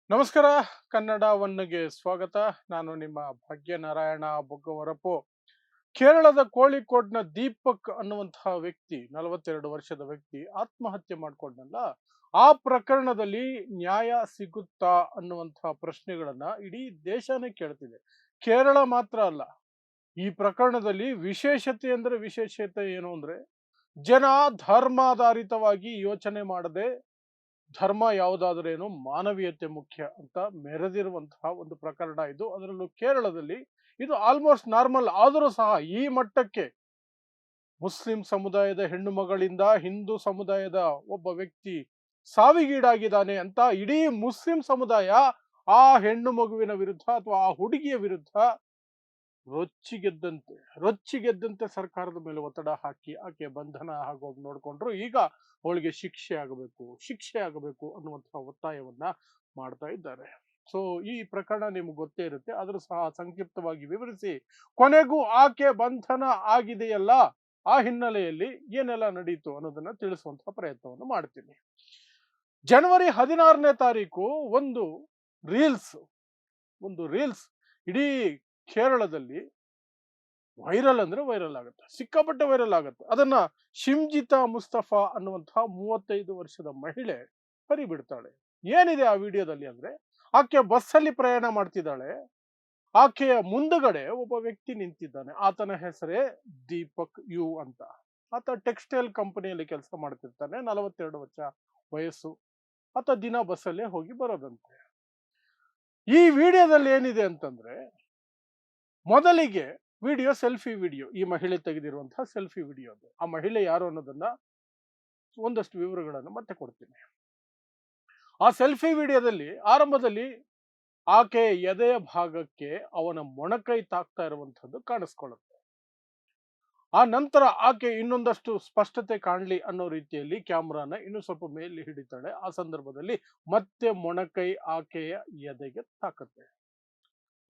ನಮಸ್ಕಾರ. ಕನ್ನಡ ಒನ್ಗೆ ಸ್ವಾಗತ. ನಾನು ನಿಮ್ಮ ಭಾಗ್ಯನಾರಾಯಣ ಬೊಗ್ಗವರಪು. ಕೇರಳದ ಕೋಳಿಕೋಡ್ನ ದೀಪಕ್ ಅನ್ನುವಂತಹ ವ್ಯಕ್ತಿ, 42 ವರ್ಷದ ವ್ಯಕ್ತಿ ಆತ್ಮಹತ್ಯೆ ಮಾಡ್ಕೊಂಡಲ್ಲ. ಆ ಪ್ರಕರಣದಲ್ಲಿ ನ್ಯಾಯ ಸಿಗುತ್ತಾ ಅನ್ನುವಂತಹ ಪ್ರಶ್ನೆಗಳನ್ನ ಇಡೀ ದೇಶನೇ ಕೇಳ್ತಿದೆ. ಕೇರಳ ಮಾತ್ರ ಅಲ್ಲ, ಈ ಪ್ರಕರಣದಲ್ಲಿ ವಿಶೇಷತೆ ಅಂದ್ರೆ ವಿಶೇಷತೆ ಏನು ಅಂದ್ರೆ, ಜನ ಧರ್ಮಾಧಾರಿತವಾಗಿ ಯೋಚನೆ ಮಾಡದೆ ಧರ್ಮ ಯಾವುದಾದ್ರೇನು ಮಾನವೀಯತೆ ಮುಖ್ಯ ಅಂತ ಮೆರೆದಿರುವಂತಹ ಒಂದು ಪ್ರಕರಣ ಇದು. ಅದರಲ್ಲೂ ಕೇರಳದಲ್ಲಿ ಇದು ಆಲ್ಮೋಸ್ಟ್ ನಾರ್ಮಲ್ ಆದರೂ ಸಹ ಈ ಮಟ್ಟಕ್ಕೆ ಮುಸ್ಲಿಂ ಸಮುದಾಯದ ಹೆಣ್ಣು ಮಗಳಿಂದ ಹಿಂದೂ ಸಮುದಾಯದ ಒಬ್ಬ ವ್ಯಕ್ತಿ ಸಾವಿಗೀಡಾಗಿದ್ದಾನೆ ಅಂತ ಇಡೀ ಮುಸ್ಲಿಂ ಸಮುದಾಯ ಆ ಹೆಣ್ಣು ಮಗುವಿನ ವಿರುದ್ಧ ಅಥವಾ ಆ ಹುಡುಗಿಯ ವಿರುದ್ಧ ರೊಚ್ಚಿಗೆದ್ದಂತೆ ರೊಚ್ಚಿಗೆದ್ದಂತೆ ಸರ್ಕಾರದ ಮೇಲೆ ಒತ್ತಡ ಹಾಕಿ ಆಕೆ ಬಂಧನ ಆಗೋಗಿ ನೋಡ್ಕೊಂಡ್ರು. ಈಗ ಅವಳಿಗೆ ಶಿಕ್ಷೆ ಆಗಬೇಕು ಅನ್ನುವಂತಹ ಒತ್ತಾಯವನ್ನ ಮಾಡ್ತಾ ಇದ್ದಾರೆ. ಸೊ ಈ ಪ್ರಕರಣ ನಿಮ್ಗೆ ಗೊತ್ತೇ ಇರುತ್ತೆ, ಆದ್ರೂ ಸಹ ಸಂಕ್ಷಿಪ್ತವಾಗಿ ವಿವರಿಸಿ ಕೊನೆಗೂ ಆಕೆ ಬಂಧನ ಆಗಿದೆಯಲ್ಲ, ಆ ಹಿನ್ನೆಲೆಯಲ್ಲಿ ಏನೆಲ್ಲ ನಡೀತು ಅನ್ನೋದನ್ನ ತಿಳಿಸುವಂತಹ ಪ್ರಯತ್ನವನ್ನು ಮಾಡ್ತೀನಿ. ಜನವರಿ 16ನೇ ತಾರೀಕು ಒಂದು ರೀಲ್ಸ್ ಒಂದು ರೀಲ್ಸ್ ಇಡೀ ಕೇರಳದಲ್ಲಿ ವೈರಲ್ ಅಂದ್ರೆ ವೈರಲ್ ಆಗುತ್ತೆ, ಸಿಕ್ಕಾಪಟ್ಟೆ ವೈರಲ್ ಆಗುತ್ತೆ. ಅದನ್ನ ಶಿಮ್ಜಿತಾ ಮುಸ್ತಫಾ ಅನ್ನುವಂತಹ 35 ವರ್ಷದ ಮಹಿಳೆ ಹರಿಬಿಡ್ತಾಳೆ. ಏನಿದೆ ಆ ವಿಡಿಯೋದಲ್ಲಿ ಅಂದ್ರೆ, ಆಕೆ ಬಸ್ಸಲ್ಲಿ ಪ್ರಯಾಣ ಮಾಡ್ತಿದ್ದಾಳೆ. ಆಕೆಯ ಮುಂದುಗಡೆ ಒಬ್ಬ ವ್ಯಕ್ತಿ ನಿಂತಿದ್ದಾನೆ. ಆತನ ಹೆಸರೇ ದೀಪಕ್ ಯು ಅಂತ. ಆತ ಟೆಕ್ಸ್ಟೈಲ್ ಕಂಪನಿಯಲ್ಲಿ ಕೆಲಸ ಮಾಡ್ತಿರ್ತಾನೆ. 42 ವರ್ಷ ವಯಸ್ಸು. ಆತ ದಿನ ಬಸ್ಸಲ್ಲೇ ಹೋಗಿ ಬರೋದಂತೆ. ಈ ವಿಡಿಯೋದಲ್ಲಿ ಏನಿದೆ ಅಂತಂದ್ರೆ, ಮೊದಲಿಗೆ ವಿಡಿಯೋ ಸೆಲ್ಫಿ ವಿಡಿಯೋ, ಈ ಮಹಿಳೆ ತೆಗೆದಿರುವಂತಹ ಸೆಲ್ಫಿ ವಿಡಿಯೋ. ಅದು ಆ ಮಹಿಳೆ ಯಾರು ಅನ್ನೋದನ್ನ ಒಂದಷ್ಟು ವಿವರಗಳನ್ನು ಮತ್ತೆ ಕೊಡ್ತೀನಿ. ಆ ಸೆಲ್ಫಿ ವಿಡಿಯೋದಲ್ಲಿ ಆರಂಭದಲ್ಲಿ ಆಕೆ ಎದೆಯ ಭಾಗಕ್ಕೆ ಅವನ ಮೊಣಕೈ ತಾಕ್ತಾ ಇರುವಂತದ್ದು ಕಾಣಿಸ್ಕೊಳ್ಳುತ್ತೆ. ಆ ನಂತರ ಆಕೆ ಇನ್ನೊಂದಷ್ಟು ಸ್ಪಷ್ಟತೆ ಕಾಣಲಿ ಅನ್ನೋ ರೀತಿಯಲ್ಲಿ ಕ್ಯಾಮ್ರಾನ ಇನ್ನು ಸ್ವಲ್ಪ ಮೇಲೆ ಹಿಡಿತಾಳೆ. ಆ ಸಂದರ್ಭದಲ್ಲಿ ಮತ್ತೆ ಮೊಣಕೈ ಆಕೆಯ ಎದೆಗೆ ತಾಕತ್ತೆ.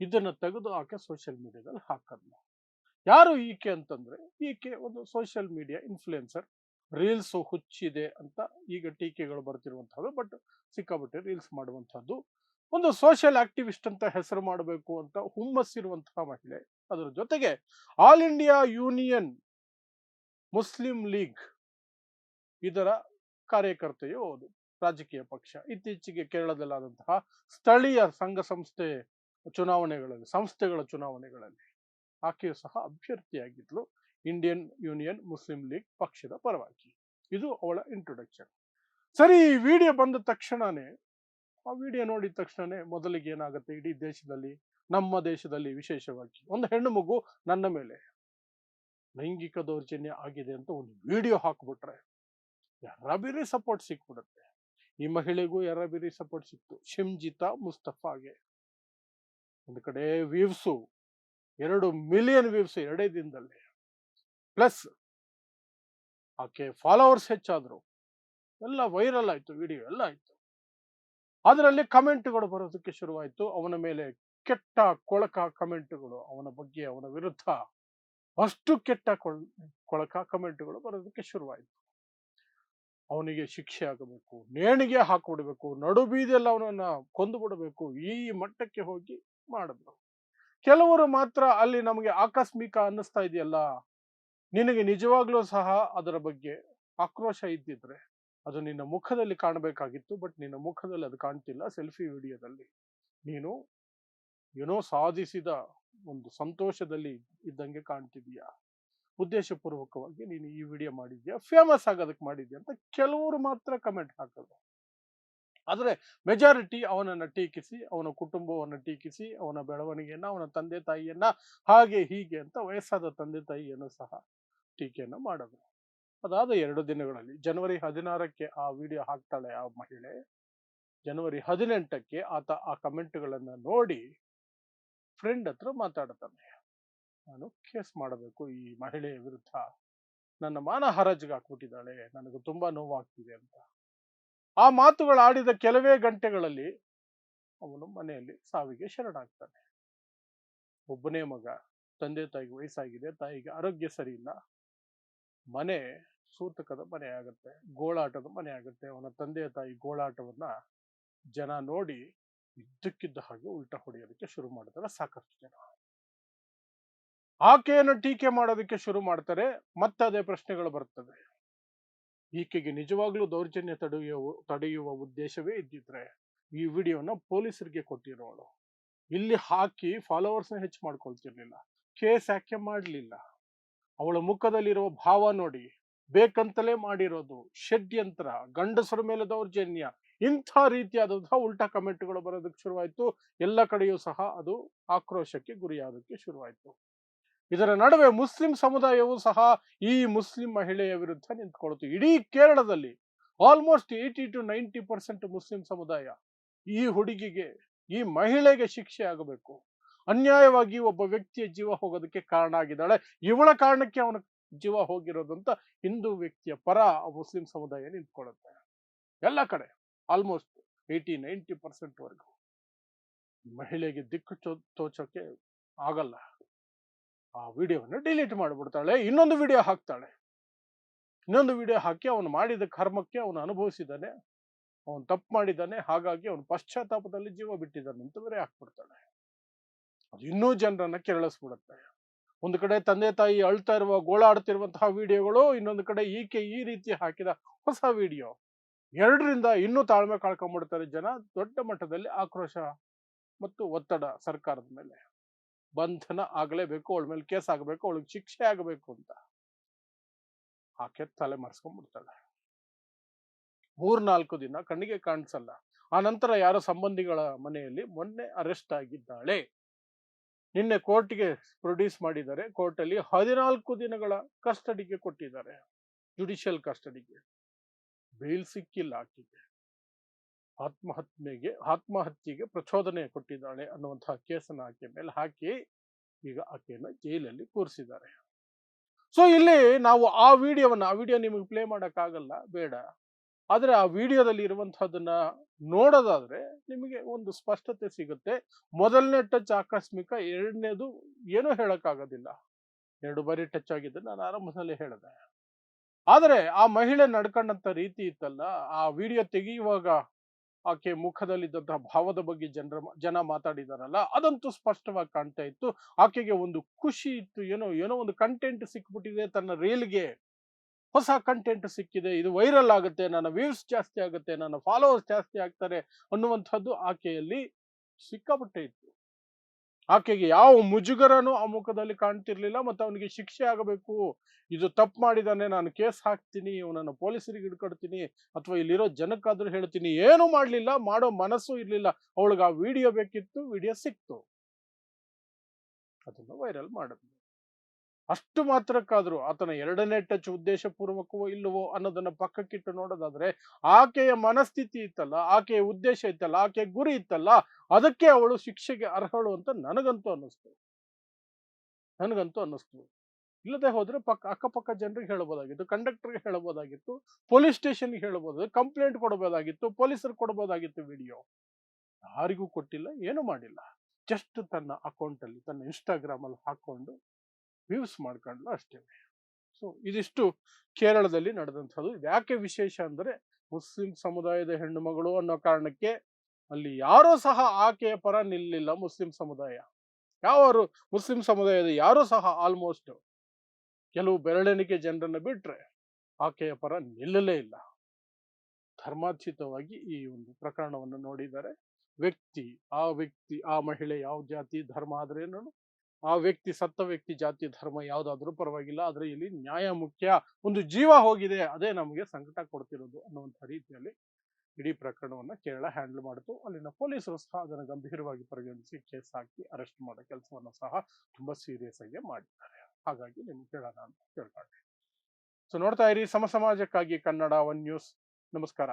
ಇದನ್ನ ತೆಗೆದು ಆಕೆ ಸೋಷಿಯಲ್ ಮೀಡಿಯಾದಲ್ಲಿ ಹಾಕದ್ಲು. ಯಾರು ಈಕೆ ಅಂತಂದ್ರೆ, ಈಕೆ ಒಂದು ಸೋಷಿಯಲ್ ಮೀಡಿಯಾ ಇನ್ಫ್ಲುಯೆನ್ಸರ್. ರೀಲ್ಸ್ ಹುಚ್ಚಿದೆ ಅಂತ ಈಗ ಟೀಕೆಗಳು ಬರ್ತಿರುವಂತಹದ್ದು. ಬಟ್ ಸಿಕ್ಕಾಪಟ್ಟೆ ರೀಲ್ಸ್ ಮಾಡುವಂತಹದ್ದು. ಒಂದು ಸೋಷಿಯಲ್ ಆಕ್ಟಿವಿಸ್ಟ್ ಅಂತ ಹೆಸರು ಮಾಡಬೇಕು ಅಂತ ಹುಮ್ಮಸ್ಸಿರುವಂತಹ ಮಹಿಳೆ. ಅದರ ಜೊತೆಗೆ all India union Muslim league ಇದರ ಕಾರ್ಯಕರ್ತೆಯೂ ಹೌದು. ರಾಜಕೀಯ ಪಕ್ಷ. ಇತ್ತೀಚೆಗೆ ಕೇರಳದಲ್ಲಾದಂತಹ ಸ್ಥಳೀಯ ಸಂಘ ಸಂಸ್ಥೆಗಳ ಚುನಾವಣೆಗಳಲ್ಲಿ ಆಕೆಯು ಸಹ ಅಭ್ಯರ್ಥಿಯಾಗಿದ್ಲು ಇಂಡಿಯನ್ ಯೂನಿಯನ್ ಮುಸ್ಲಿಂ ಲೀಗ್ ಪಕ್ಷದ ಪರವಾಗಿ. ಇದು ಅವಳ ಇಂಟ್ರೊಡಕ್ಷನ್. ಸರಿ, ಈ ವಿಡಿಯೋ ಬಂದ ತಕ್ಷಣನೇ, ಆ ವಿಡಿಯೋ ನೋಡಿದ ತಕ್ಷಣನೇ ಮೊದಲಿಗೆ ಏನಾಗುತ್ತೆ, ಇಡೀ ದೇಶದಲ್ಲಿ, ನಮ್ಮ ದೇಶದಲ್ಲಿ ವಿಶೇಷವಾಗಿ ಒಂದು ಹೆಣ್ಣು ಮಗು ನನ್ನ ಮೇಲೆ ಲೈಂಗಿಕ ದೌರ್ಜನ್ಯ ಆಗಿದೆ ಅಂತ ಒಂದು ವಿಡಿಯೋ ಹಾಕ್ಬಿಟ್ರೆ ಎರಬಿರಿ ಸಪೋರ್ಟ್ ಸಿಕ್ಬಿಡುತ್ತೆ. ಈ ಮಹಿಳೆಗೂ ಎರಬಿರಿ ಸಪೋರ್ಟ್ ಸಿಕ್ತು. ಶಿಮ್ಜಿತಾ ಮುಸ್ತಫಾಗೆ ಒಂದು ಕಡೆ ವ್ಯೂವ್ಸು 2 ಮಿಲಿಯನ್ ವ್ಯೂವ್ಸ್ 2 ದಿನದಲ್ಲಿ, ಪ್ಲಸ್ ಆಕೆ ಫಾಲೋವರ್ಸ್ ಹೆಚ್ಚಾದ್ರು. ಎಲ್ಲ ವೈರಲ್ ಆಯ್ತು, ವಿಡಿಯೋ ಎಲ್ಲ ಆಯ್ತು. ಅದರಲ್ಲಿ ಕಮೆಂಟ್ಗಳು ಬರೋದಕ್ಕೆ ಶುರುವಾಯ್ತು. ಅವನ ಮೇಲೆ ಕೆಟ್ಟ ಕೊಳಕ ಕಮೆಂಟ್ಗಳು, ಅವನ ಬಗ್ಗೆ, ಅವನ ವಿರುದ್ಧ ಅಷ್ಟು ಕೆಟ್ಟ ಕೊಳಕ ಕಮೆಂಟ್ಗಳು ಬರೋದಕ್ಕೆ ಶುರುವಾಯ್ತು. ಅವನಿಗೆ ಶಿಕ್ಷೆ ಆಗಬೇಕು, ನೇಣಿಗೆ ಹಾಕಿಬಿಡ್ಬೇಕು, ನಡು ಬೀದಿಯಲ್ಲಿ ಅವನನ್ನ ಕೊಂದು ಬಿಡಬೇಕು, ಈ ಮಟ್ಟಕ್ಕೆ ಹೋಗಿ ಮಾಡಿದ್ರು. ಕೆಲವರು ಮಾತ್ರ ಅಲ್ಲಿ ನಮಗೆ ಆಕಸ್ಮಿಕ ಅನ್ನಿಸ್ತಾ ಇದೆಯಲ್ಲ, ನಿನಗೆ ನಿಜವಾಗ್ಲೂ ಸಹ ಅದರ ಬಗ್ಗೆ ಆಕ್ರೋಶ ಇದ್ದಿದ್ರೆ ಅದು ನಿನ್ನ ಮುಖದಲ್ಲಿ ಕಾಣಬೇಕಾಗಿತ್ತು. ಬಟ್ ನಿನ್ನ ಮುಖದಲ್ಲಿ ಅದು ಕಾಣ್ತಿಲ್ಲ. ಸೆಲ್ಫಿ ವಿಡಿಯೋದಲ್ಲಿ ನೀನು ಏನೋ ಸಾಧಿಸಿದ ಒಂದು ಸಂತೋಷದಲ್ಲಿ ಇದ್ದಂಗೆ ಕಾಣ್ತಿದೀಯ. ಉದ್ದೇಶಪೂರ್ವಕವಾಗಿ ನೀನು ಈ ವಿಡಿಯೋ ಮಾಡಿದ್ಯಾ, ಫೇಮಸ್ ಆಗೋದಕ್ಕೆ ಮಾಡಿದ್ಯಾ ಅಂತ ಕೆಲವರು ಮಾತ್ರ ಕಮೆಂಟ್ ಹಾಕೋದು. ಆದ್ರೆ ಮೆಜಾರಿಟಿ ಅವನನ್ನ ಟೀಕಿಸಿ, ಅವನ ಕುಟುಂಬವನ್ನ ಟೀಕಿಸಿ, ಅವನ ಬೆಳವಣಿಗೆಯನ್ನ, ಅವನ ತಂದೆ ತಾಯಿಯನ್ನ, ಹಾಗೆ ಹೀಗೆ ಅಂತ ವಯಸ್ಸಾದ ತಂದೆ ತಾಯಿಯನ್ನು ಸಹ ಟೀಕೆಯನ್ನ ಮಾಡೋದು. ಅದಾದ 2 ದಿನಗಳಲ್ಲಿ ಜನವರಿ 16ಕ್ಕೆ ಆ ವಿಡಿಯೋ ಹಾಕ್ತಾಳೆ ಆ ಮಹಿಳೆ. ಜನವರಿ 18ಕ್ಕೆ ಆತ ಆ ಕಮೆಂಟ್ಗಳನ್ನ ನೋಡಿ ಫ್ರೆಂಡ್ ಹತ್ರ ಮಾತಾಡ್ತಾನೆ. ನಾನು ಕೇಸ್ ಮಾಡಬೇಕು ಈ ಮಹಿಳೆಯ ವಿರುದ್ಧ, ನನ್ನ ಮಾನ ಹರಾಜಿಗೆ ಹಾಕ್ಬಿಟ್ಟಿದ್ದಾಳೆ, ನನಗೆ ತುಂಬಾ ನೋವಾಗ್ತಿದೆ ಅಂತ. ಆ ಮಾತುಗಳು ಆಡಿದ ಕೆಲವೇ ಗಂಟೆಗಳಲ್ಲಿ ಅವನು ಮನೆಯಲ್ಲಿ ಸಾವಿಗೆ ಶರಣಾಗ್ತಾನೆ. ಒಬ್ಬನೇ ಮಗ, ತಂದೆ ತಾಯಿಗೆ ವಯಸ್ಸಾಗಿದೆ, ತಾಯಿಗೆ ಆರೋಗ್ಯ ಸರಿ ಇಲ್ಲ. ಮನೆ ಸೂತಕದ ಮನೆ ಆಗುತ್ತೆ, ಗೋಳಾಟದ ಮನೆ ಆಗುತ್ತೆ. ಅವನ ತಂದೆಯ ತಾಯಿ ಗೋಳಾಟವನ್ನ ಜನ ನೋಡಿ ಇದ್ದಕ್ಕಿದ್ದ ಹಾಗೆ ಉಲ್ಟಾ ಹೊಡೆಯೋದಕ್ಕೆ ಶುರು ಮಾಡ್ತಾರೆ ಸಾಕಷ್ಟು ಜನ. ಆಕೆಯನ್ನು ಟೀಕೆ ಮಾಡೋದಕ್ಕೆ ಶುರು ಮಾಡ್ತಾರೆ. ಮತ್ತೆ ಅದೇ ಪ್ರಶ್ನೆಗಳು ಬರ್ತದೆ. ಈಕೆಗೆ ನಿಜವಾಗ್ಲೂ ದೌರ್ಜನ್ಯ ತಡೆಯುವ ಉದ್ದೇಶವೇ ಇದ್ದಿದ್ರೆ ಈ ವಿಡಿಯೋನ ಪೊಲೀಸರಿಗೆ ಕೊಟ್ಟಿರೋಳು. ಇಲ್ಲಿ ಹಾಕಿ ಫಾಲೋವರ್ಸ್ ಹೆಚ್ಚು ಮಾಡ್ಕೊಳ್ತಿರ್ಲಿಲ್ಲ. ಕೇಸ್ ಯಾಕೆ ಮಾಡಲಿಲ್ಲ? ಅವಳ ಮುಖದಲ್ಲಿರುವ ಭಾವ ನೋಡಿ, ಬೇಕಂತಲೇ ಮಾಡಿರೋದು, ಷಡ್ಯಂತ್ರ, ಗಂಡಸರ ಮೇಲೆ ದೌರ್ಜನ್ಯ, ಇಂಥ ರೀತಿಯಾದಂತಹ ಉಲ್ಟಾ ಕಮೆಂಟ್ಗಳು ಬರೋದಕ್ಕೆ ಶುರುವಾಯಿತು. ಎಲ್ಲ ಕಡೆಯೂ ಸಹ ಅದು ಆಕ್ರೋಶಕ್ಕೆ ಗುರಿಯಾದಕ್ಕೆ ಶುರುವಾಯಿತು. ಇದರ ನಡುವೆ ಮುಸ್ಲಿಂ ಸಮುದಾಯವು ಸಹ ಈ ಮುಸ್ಲಿಂ ಮಹಿಳೆಯ ವಿರುದ್ಧ ನಿಂತ್ಕೊಳ್ತು. ಇಡೀ ಕೇರಳದಲ್ಲಿ ಆಲ್ಮೋಸ್ಟ್ 80 to 90% ಮುಸ್ಲಿಂ ಸಮುದಾಯ ಈ ಹುಡುಗಿಗೆ, ಈ ಮಹಿಳೆಗೆ ಶಿಕ್ಷೆ ಆಗಬೇಕು, ಅನ್ಯಾಯವಾಗಿ ಒಬ್ಬ ವ್ಯಕ್ತಿಯ ಜೀವ ಹೋಗೋದಕ್ಕೆ ಕಾರಣ ಆಗಿದ್ದಾಳೆ, ಇವಳ ಕಾರಣಕ್ಕೆ ಅವನ ಜೀವ ಹೋಗಿರೋದಂತ ಹಿಂದೂ ವ್ಯಕ್ತಿಯ ಪರ ಮುಸ್ಲಿಂ ಸಮುದಾಯ ನಿಂತ್ಕೊಳ್ಳುತ್ತೆ. ಎಲ್ಲ ಕಡೆ ಆಲ್ಮೋಸ್ಟ್ 80-90% ವರೆಗೂ ಮಹಿಳೆಗೆ ದಿಕ್ಕು ತೋಚೋಕೆ ಆಗಲ್ಲ. ಆ ವಿಡಿಯೋವನ್ನು ಡಿಲೀಟ್ ಮಾಡಿಬಿಡ್ತಾಳೆ, ಇನ್ನೊಂದು ವಿಡಿಯೋ ಹಾಕ್ತಾಳೆ. ಇನ್ನೊಂದು ವಿಡಿಯೋ ಹಾಕಿ ಅವನು ಮಾಡಿದ ಕರ್ಮಕ್ಕೆ ಅವನು ಅನುಭವಿಸಿದ್ದಾನೆ, ಅವನು ತಪ್ಪು ಮಾಡಿದ್ದಾನೆ, ಹಾಗಾಗಿ ಅವನು ಪಶ್ಚಾತ್ತಾಪದಲ್ಲಿ ಜೀವ ಬಿಟ್ಟಿದ್ದಾನೆ ಅಂತ ಬೇರೆ ಹಾಕ್ಬಿಡ್ತಾಳೆ. ಅದು ಇನ್ನೂ ಜನರನ್ನ ಕೆರಳಿಸ್ಬಿಡುತ್ತೆ. ಒಂದು ಕಡೆ ತಂದೆ ತಾಯಿ ಅಳ್ತಾ ಇರುವ, ಗೋಳಾಡ್ತಿರುವಂತಹ ವಿಡಿಯೋಗಳು, ಇನ್ನೊಂದು ಕಡೆ ಈಕೆ ಈ ರೀತಿ ಹಾಕಿದ ಹೊಸ ವಿಡಿಯೋ. ಎರಡರಿಂದ ಇನ್ನೂ ತಾಳ್ಮೆ ಕಳ್ಕೊಂಡ್ಬಿಡ್ತಾರೆ ಜನ. ದೊಡ್ಡ ಮಟ್ಟದಲ್ಲಿ ಆಕ್ರೋಶ ಮತ್ತು ಒತ್ತಡ ಸರ್ಕಾರದ ಮೇಲೆ. ಬಂಧನ ಆಗಲೇಬೇಕು, ಅವಳ ಮೇಲೆ ಕೇಸ್ ಆಗಬೇಕು, ಅವಳಿಗೆ ಶಿಕ್ಷೆ ಆಗಬೇಕು ಅಂತ ಆಕೆ ತಲೆ ಮರೆಸ್ಕೊಂಡ್ಬಿಡ್ತಾಳೆ. 3-4 ದಿನ ಕಣ್ಣಿಗೆ ಕಾಣಿಸಲ್ಲ. ಆ ನಂತರ ಯಾರೋ ಸಂಬಂಧಿಗಳ ಮನೆಯಲ್ಲಿ ಮೊನ್ನೆ ಅರೆಸ್ಟ್ ಆಗಿದ್ದಾಳೆ. ನಿನ್ನೆ ಕೋರ್ಟ್ಗೆ ಪ್ರೊಡ್ಯೂಸ್ ಮಾಡಿದ್ದಾರೆ. ಕೋರ್ಟಲ್ಲಿ 14 ದಿನಗಳ ಕಸ್ಟಡಿಗೆ ಕೊಟ್ಟಿದ್ದಾರೆ, ಜುಡಿಷಿಯಲ್ ಕಸ್ಟಡಿಗೆ. ಬೇಲ್ ಸಿಕ್ಕಿಲ್ಲ ಆಕೆಗೆ. ಆತ್ಮಹತ್ಯೆಗೆ ಪ್ರಚೋದನೆ ಕೊಟ್ಟಿದ್ದಾಳೆ ಅನ್ನುವಂತಹ ಕೇಸನ್ನು ಆಕೆ ಮೇಲೆ ಹಾಕಿ ಈಗ ಆಕೆಯನ್ನ ಜೈಲಲ್ಲಿ ಕೂರಿಸಿದ್ದಾರೆ. ಸೊ ಇಲ್ಲಿ ನಾವು ಆ ವಿಡಿಯೋ ನಿಮಗೆ ಪ್ಲೇ ಮಾಡೋಕ್ಕಾಗಲ್ಲ, ಬೇಡ. ಆದರೆ ಆ ವಿಡಿಯೋದಲ್ಲಿ ಇರುವಂತಹದನ್ನ ನೋಡೋದಾದ್ರೆ ನಿಮಗೆ ಒಂದು ಸ್ಪಷ್ಟತೆ ಸಿಗುತ್ತೆ. ಮೊದಲನೇ ಟಚ್ ಆಕಸ್ಮಿಕ, ಎರಡನೇದು ಏನೂ ಹೇಳಕ್ಕಾಗೋದಿಲ್ಲ. 2 ಬಾರಿ ಟಚ್ ಆಗಿದ್ದು ನಾನು ಆರಂಭದಲ್ಲೇ ಹೇಳಿದೆ. ಆದರೆ ಆ ಮಹಿಳೆ ನಡ್ಕೊಂಡಂತ ರೀತಿ ಇತ್ತಲ್ಲ, ಆ ವಿಡಿಯೋ ತೆಗೆಯುವಾಗ ಆಕೆ ಮುಖದಲ್ಲಿದ್ದಂತಹ ಭಾವದ ಬಗ್ಗೆ ಜನ ಮಾತಾಡಿದಾರಲ್ಲ, ಅದಂತೂ ಸ್ಪಷ್ಟವಾಗಿ ಕಾಣ್ತಾ ಇತ್ತು. ಆಕೆಗೆ ಒಂದು ಖುಷಿ ಇತ್ತು, ಏನೋ ಒಂದು ಕಂಟೆಂಟ್ ಸಿಕ್ಬಿಟ್ಟಿದೆ, ತನ್ನ ರೀಲ್ಗೆ ಹೊಸ ಕಂಟೆಂಟ್ ಸಿಕ್ಕಿದೆ, ಇದು ವೈರಲ್ ಆಗುತ್ತೆ, ನನ್ನ ವ್ಯೂಸ್ ಜಾಸ್ತಿ ಆಗುತ್ತೆ, ನನ್ನ ಫಾಲೋವರ್ಸ್ ಜಾಸ್ತಿ ಆಗ್ತಾರೆ ಅನ್ನುವಂಥದ್ದು ಆಕೆಯಲ್ಲಿ ಸಿಕ್ಕಾಪಟ್ಟೆ ಇತ್ತು. ಆಕೆಗೆ ಯಾವ ಮುಜುಗರನೂ ಆ ಮುಖದಲ್ಲಿ ಕಾಣ್ತಿರ್ಲಿಲ್ಲ. ಮತ್ತು ಅವನಿಗೆ ಶಿಕ್ಷೆ ಆಗಬೇಕು, ಇದು ತಪ್ಪು ಮಾಡಿದಾನೆ, ನಾನು ಕೇಸ್ ಹಾಕ್ತೀನಿ, ಇವನನ್ನು ಪೊಲೀಸರಿಗೆ ಹಿಡ್ಕೊಡ್ತೀನಿ, ಅಥವಾ ಇಲ್ಲಿರೋ ಜನಕ್ಕಾದ್ರೂ ಹೇಳ್ತೀನಿ, ಏನೂ ಮಾಡಲಿಲ್ಲ, ಮಾಡೋ ಮನಸ್ಸು ಇರಲಿಲ್ಲ. ಅವಳಿಗೆ ಆ ವಿಡಿಯೋ ಬೇಕಿತ್ತು, ವಿಡಿಯೋ ಸಿಕ್ತು, ಅದನ್ನು ವೈರಲ್ ಮಾಡಿದ್ಲು. ಅಷ್ಟು ಮಾತ್ರಕ್ಕಾದ್ರೂ ಆತನ ಎರಡನೇ ಟಚ್ ಉದ್ದೇಶಪೂರ್ವಕವೋ ಇಲ್ಲವೋ ಅನ್ನೋದನ್ನ ಪಕ್ಕಕ್ಕಿಟ್ಟು ನೋಡೋದಾದ್ರೆ, ಆಕೆಯ ಮನಸ್ಥಿತಿ ಇತ್ತಲ್ಲ, ಆಕೆಯ ಉದ್ದೇಶ ಇತ್ತಲ್ಲ, ಆಕೆಯ ಗುರಿ ಇತ್ತಲ್ಲ, ಅದಕ್ಕೆ ಅವಳು ಶಿಕ್ಷೆಗೆ ಅರ್ಹಳು ಅಂತ ನನಗಂತೂ ಅನ್ನಿಸ್ತು. ಇಲ್ಲದೆ ಹೋದ್ರೆ ಅಕ್ಕಪಕ್ಕ ಜನರಿಗೆ ಹೇಳ್ಬೋದಾಗಿತ್ತು, ಕಂಡಕ್ಟರ್ಗೆ ಹೇಳ್ಬೋದಾಗಿತ್ತು, ಪೊಲೀಸ್ ಸ್ಟೇಷನ್ಗೆ ಹೇಳ್ಬೋದಾಗಿತ್ತು, ಕಂಪ್ಲೇಂಟ್ ಕೊಡಬಹುದಾಗಿತ್ತು, ಪೊಲೀಸರು ಕೊಡಬಹುದಾಗಿತ್ತು. ವಿಡಿಯೋ ಯಾರಿಗೂ ಕೊಟ್ಟಿಲ್ಲ, ಏನು ಮಾಡಿಲ್ಲ. ಜಸ್ಟ್ ತನ್ನ ಅಕೌಂಟ್ ಅಲ್ಲಿ, ತನ್ನ ಇನ್ಸ್ಟಾಗ್ರಾಮ್ ಅಲ್ಲಿ ಹಾಕೊಂಡು ವ್ಯೂಸ್ ಮಾಡ್ಕೊಂಡ್ಲು ಅಷ್ಟೇ. ಸೊ ಇದಿಷ್ಟು ಕೇರಳದಲ್ಲಿ ನಡೆದಂಥದ್ದು. ಯಾಕೆ ವಿಶೇಷ ಅಂದ್ರೆ, ಮುಸ್ಲಿಂ ಸಮುದಾಯದ ಹೆಣ್ಣು ಮಗಳು ಅನ್ನೋ ಕಾರಣಕ್ಕೆ ಅಲ್ಲಿ ಯಾರೂ ಸಹ ಆಕೆಯ ಪರ ನಿಲ್ಲಿಲ್ಲ. ಮುಸ್ಲಿಂ ಸಮುದಾಯದ ಯಾರೂ ಸಹ ಆಲ್ಮೋಸ್ಟ್ ಕೆಲವು ಬೆರಳೆಣಿಕೆ ಜನರನ್ನ ಬಿಟ್ರೆ ಆಕೆಯ ಪರ ನಿಲ್ಲಲೇ ಇಲ್ಲ. ಧರ್ಮಾತೀತವಾಗಿ ಈ ಒಂದು ಪ್ರಕರಣವನ್ನು ನೋಡಿದ್ದಾರೆ. ಆ ಮಹಿಳೆ ಯಾವ ಜಾತಿ ಧರ್ಮ ಆದ್ರೇನು, ಆ ವ್ಯಕ್ತಿ, ಸತ್ತ ವ್ಯಕ್ತಿ ಜಾತಿ ಧರ್ಮ ಯಾವ್ದಾದ್ರೂ ಪರವಾಗಿಲ್ಲ, ಆದ್ರೆ ಇಲ್ಲಿ ನ್ಯಾಯ ಮುಖ್ಯ. ಒಂದು ಜೀವ ಹೋಗಿದೆ, ಅದೇ ನಮಗೆ ಸಂಕಟ ಕೊಡ್ತಿರೋದು ಅನ್ನುವಂಥ ರೀತಿಯಲ್ಲಿ ಇಡೀ ಪ್ರಕರಣವನ್ನ ಕೇರಳ ಹ್ಯಾಂಡಲ್ ಮಾಡಿತು. ಅಲ್ಲಿನ ಪೊಲೀಸರು ಸಹ ಅದನ್ನು ಗಂಭೀರವಾಗಿ ಪರಿಗಣಿಸಿ ಕೇಸ್ ಹಾಕಿ ಅರೆಸ್ಟ್ ಮಾಡೋ ಕೆಲಸವನ್ನು ಸಹ ತುಂಬಾ ಸೀರಿಯಸ್ ಆಗಿ ಮಾಡಿದ್ದಾರೆ. ಹಾಗಾಗಿ ನಿಮ್ಗೆ ಕೇಳೋಣ ಅಂತ ಕೇಳ್ಕೊಂಡೆ. ಸೊ ನೋಡ್ತಾ ಇರಿ ಸಮಾಜಕ್ಕಾಗಿ ಕನ್ನಡ 1 ನ್ಯೂಸ್. ನಮಸ್ಕಾರ.